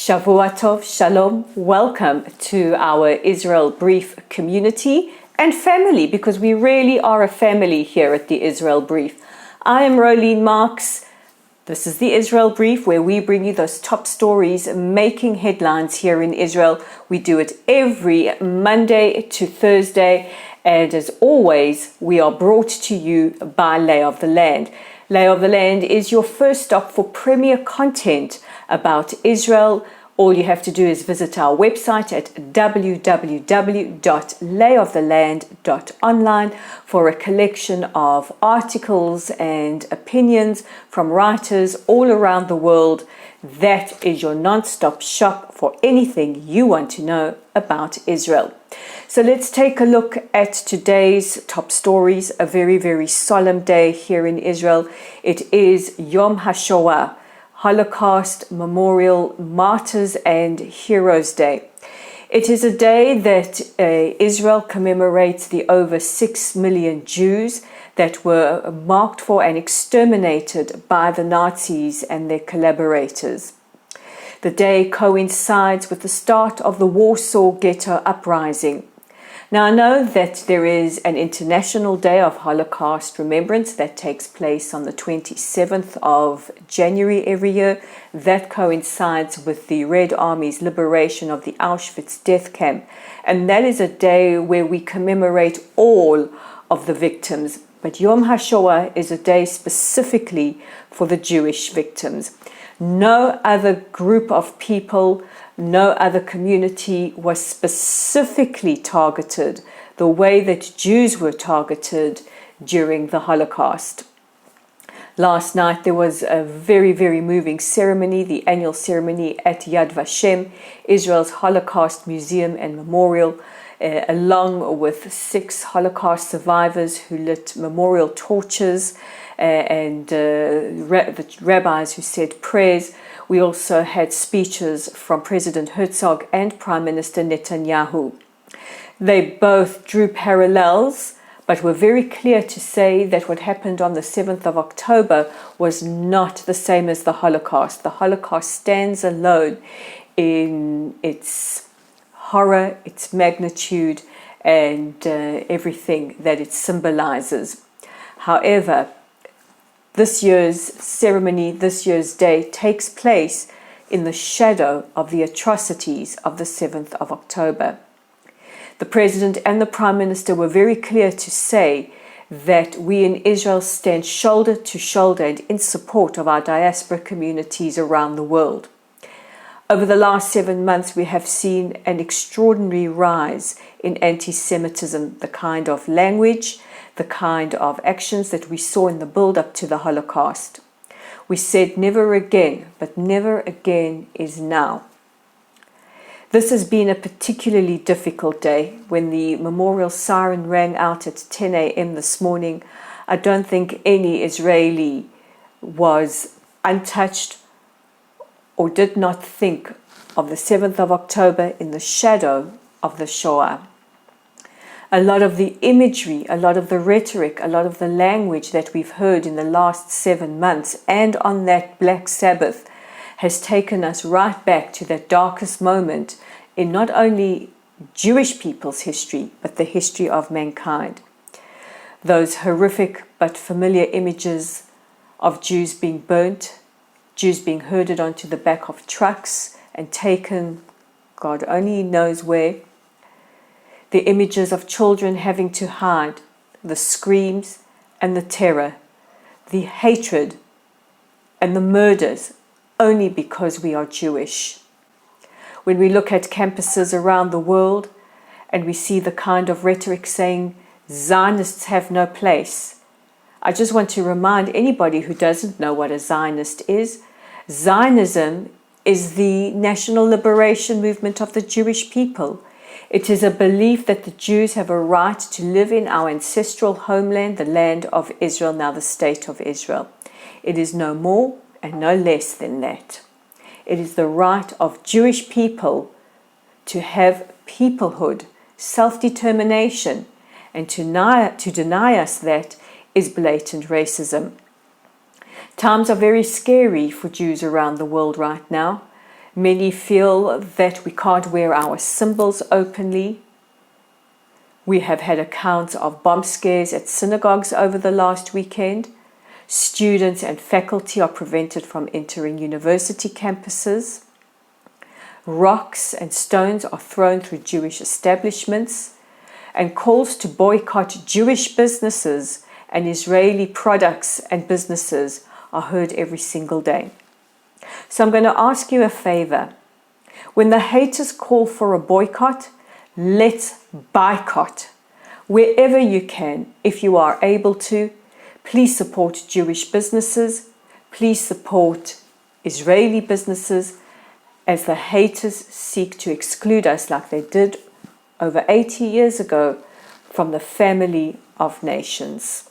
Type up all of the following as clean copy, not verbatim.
Shavua Tov, Shalom. Welcome to our Israel Brief community and family, because we really are a family here at the Israel Brief. I am Rolene Marks. This is the Israel Brief, where we bring you those top stories making headlines here in Israel. We do it every Monday to Thursday, and as always, we are brought to you by Lay of the Land. Lay of the Land is your first stop for premier content about Israel. All you have to do is visit our website at www.layoftheland.online for a collection of articles and opinions from writers all around the world. That is your non-stop shop for anything you want to know about Israel. So let's take a look at today's top stories. A very, very solemn day here in Israel. It is Yom Hashoa, Holocaust Memorial Martyrs and Heroes Day. It is a day that Israel commemorates the over 6 million Jews that were marked for and exterminated by the Nazis and their collaborators. The day coincides with the start of the Warsaw Ghetto Uprising. Now, I know that there is an International Day of Holocaust Remembrance that takes place on the 27th of January every year. That coincides with the Red Army's liberation of the Auschwitz death camp. And that is a day where we commemorate all of the victims. But Yom HaShoah is a day specifically for the Jewish victims. No other group of people, no other community was specifically targeted the way that Jews were targeted during the Holocaust. Last night there was a very, very moving ceremony, the annual ceremony at Yad Vashem, Israel's Holocaust Museum and Memorial, along with 6 Holocaust survivors who lit memorial torches and the rabbis who said prayers. We also had speeches from President Herzog and Prime Minister Netanyahu. They both drew parallels, but were very clear to say that what happened on the 7th of October was not the same as the Holocaust. The Holocaust stands alone in its horror, its magnitude, and everything that it symbolizes. However, this year's ceremony, this year's day, takes place in the shadow of the atrocities of the 7th of October. The President and the Prime Minister were very clear to say that we in Israel stand shoulder to shoulder and in support of our diaspora communities around the world. Over the last 7 months, we have seen an extraordinary rise in anti-Semitism, the kind of language, the kind of actions that we saw in the build-up to the Holocaust. We said never again, but never again is now. This has been a particularly difficult day. When the memorial siren rang out at 10 a.m. this morning, I don't think any Israeli was untouched or did not think of the 7th of October in the shadow of the Shoah. A lot of the imagery, a lot of the rhetoric, a lot of the language that we've heard in the last 7 months and on that Black Sabbath has taken us right back to that darkest moment in not only Jewish people's history, but the history of mankind. Those horrific but familiar images of Jews being burnt, Jews being herded onto the back of trucks and taken, God only knows where. The images of children having to hide, the screams and the terror, the hatred and the murders only because we are Jewish. When we look at campuses around the world and we see the kind of rhetoric saying Zionists have no place, I just want to remind anybody who doesn't know what a Zionist is. Zionism is the national liberation movement of the Jewish people. It is a belief that the Jews have a right to live in our ancestral homeland, the land of Israel, now the state of Israel. It is no more and no less than that. It is the right of Jewish people to have peoplehood, self-determination, and to deny us that is blatant racism. Times are very scary for Jews around the world right now. Many feel that we can't wear our symbols openly. We have had accounts of bomb scares at synagogues over the last weekend. Students and faculty are prevented from entering university campuses. Rocks and stones are thrown through Jewish establishments, and calls to boycott Jewish businesses and Israeli products and businesses are heard every single day. So I'm going to ask you a favor. When the haters call for a boycott, let's boycott. Wherever you can, if you are able to, please support Jewish businesses. Please support Israeli businesses as the haters seek to exclude us like they did over 80 years ago from the family of nations.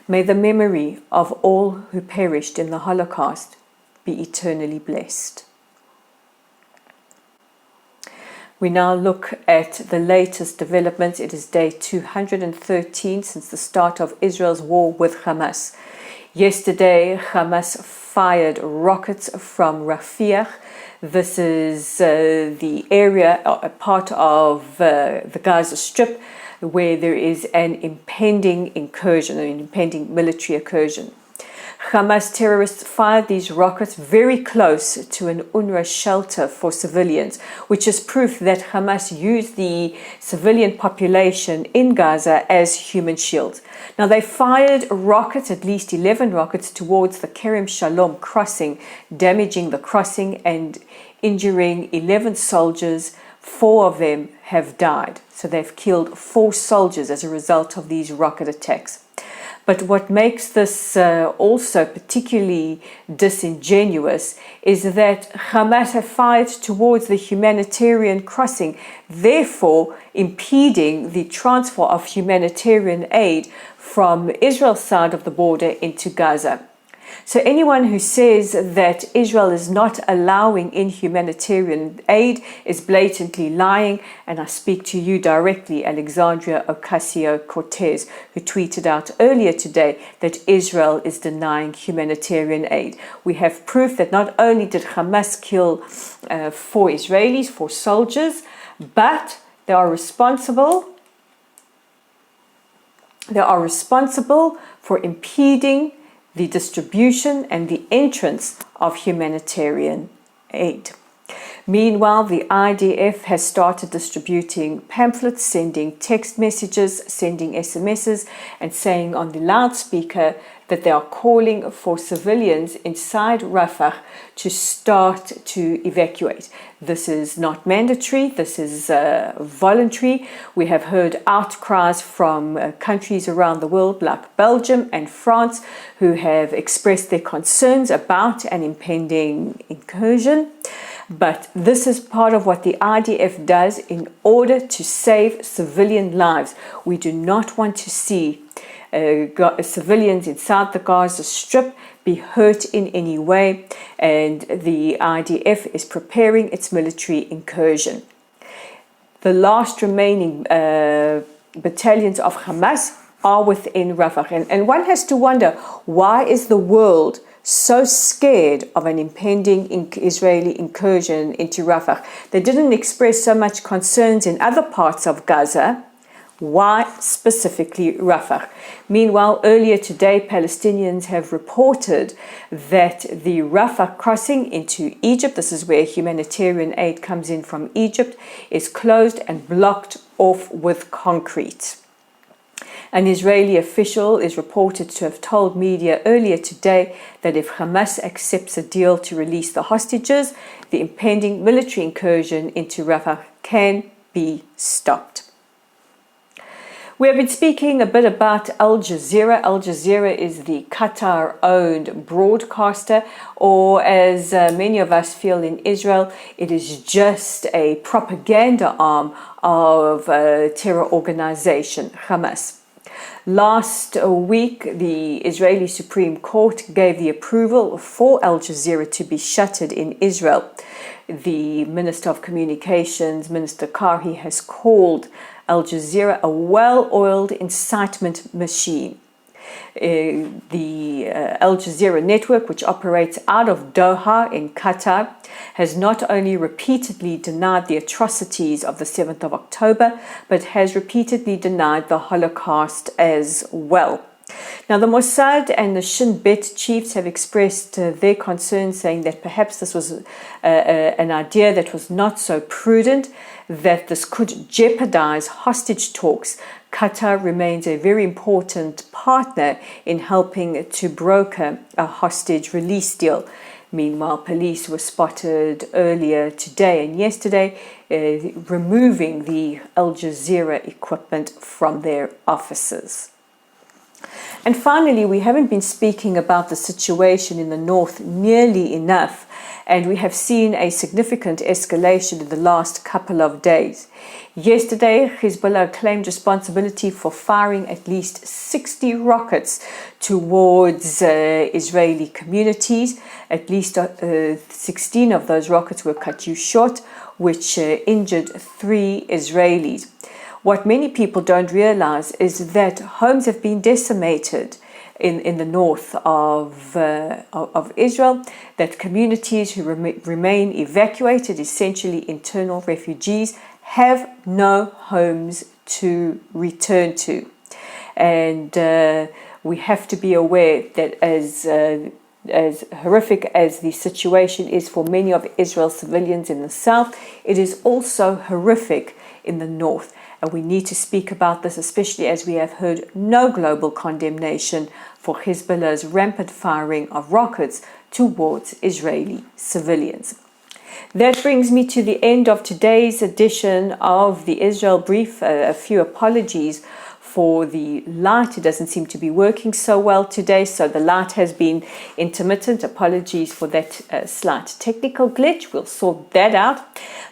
May the memory of all who perished in the Holocaust be eternally blessed. We now look at the latest developments. It is day 213 since the start of Israel's war with Hamas. Yesterday, Hamas fired rockets from Rafah. This is the area, a part of the Gaza Strip, where there is an impending incursion, an impending military incursion. Hamas terrorists fired these rockets very close to an UNRWA shelter for civilians, which is proof that Hamas used the civilian population in Gaza as human shields. Now, they fired rockets, at least 11 rockets, towards the Kerem Shalom crossing, damaging the crossing and injuring 11 soldiers. 4 of them have died. So they've killed 4 soldiers as a result of these rocket attacks. But what makes this also particularly disingenuous is that Hamas have fired towards the humanitarian crossing, therefore impeding the transfer of humanitarian aid from Israel's side of the border into Gaza. So anyone who says that Israel is not allowing in humanitarian aid is blatantly lying, and I speak to you directly, Alexandria Ocasio-Cortez, who tweeted out earlier today that Israel is denying humanitarian aid. We have proof that not only did Hamas kill 4 Israelis, 4 soldiers, but they are responsible for impeding the distribution and the entrance of humanitarian aid. Meanwhile, the IDF has started distributing pamphlets, sending text messages, sending SMSs, and saying on the loudspeaker that they are calling for civilians inside Rafah to start to evacuate. This is not mandatory, this is voluntary. We have heard outcries from countries around the world like Belgium and France who have expressed their concerns about an impending incursion. But this is part of what the IDF does in order to save civilian lives. We do not want to see civilians inside the Gaza Strip be hurt in any way, and the IDF is preparing its military incursion. The last remaining battalions of Hamas are within Rafah, and one has to wonder, why is the world so scared of an impending Israeli incursion into Rafah? They didn't express so much concerns in other parts of Gaza. Why specifically Rafah? Meanwhile, earlier today, Palestinians have reported that the Rafah crossing into Egypt, this is where humanitarian aid comes in from Egypt, is closed and blocked off with concrete. An Israeli official is reported to have told media earlier today that if Hamas accepts a deal to release the hostages, the impending military incursion into Rafah can be stopped. We have been speaking a bit about Al Jazeera. Al Jazeera is the Qatar-owned broadcaster, or as many of us feel in Israel, it is just a propaganda arm of a terror organization, Hamas. Last week, the Israeli Supreme Court gave the approval for Al Jazeera to be shuttered in Israel. The Minister of Communications, Minister Karhi, has called Al Jazeera a well-oiled incitement machine. The Al Jazeera network, which operates out of Doha in Qatar, has not only repeatedly denied the atrocities of the 7th of October, but has repeatedly denied the Holocaust as well. Now, the Mossad and the Shin Bet chiefs have expressed their concerns, saying that perhaps this was an idea that was not so prudent, that this could jeopardize hostage talks. Qatar remains a very important partner in helping to broker a hostage release deal. Meanwhile, police were spotted earlier today and yesterday removing the Al Jazeera equipment from their offices. And finally, we haven't been speaking about the situation in the north nearly enough, and we have seen a significant escalation in the last couple of days. Yesterday, Hezbollah claimed responsibility for firing at least 60 rockets towards Israeli communities. At least 16 of those rockets were Katyusha shot, which injured 3 Israelis. What many people don't realize is that homes have been decimated in the north of Israel, that communities who remain evacuated, essentially internal refugees, have no homes to return to. And we have to be aware that as horrific as the situation is for many of Israel's civilians in the south, it is also horrific in the north. And we need to speak about this, especially as we have heard no global condemnation for Hezbollah's rampant firing of rockets towards Israeli civilians. That brings me to the end of today's edition of the Israel Brief. A few apologies for the light. It doesn't seem to be working so well today, so the light has been intermittent. Apologies for that slight technical glitch. We'll sort that out.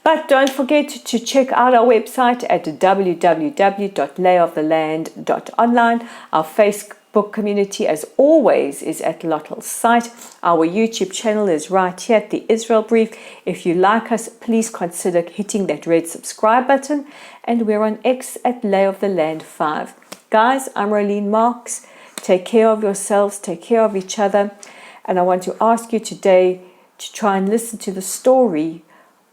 But don't forget to check out our website at www.layoftheland.online. Our Facebook community, as always, is at Lottel's site. Our YouTube channel is right here at the Israel Brief. If you like us, please consider hitting that red subscribe button. And we're on X at layoftheland5. Guys, I'm Rolene Marks. Take care of yourselves, take care of each other. And I want to ask you today to try and listen to the story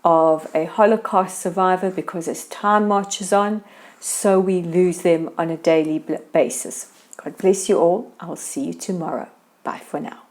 of a Holocaust survivor, because as time marches on, so we lose them on a daily basis. God bless you all. I'll see you tomorrow. Bye for now.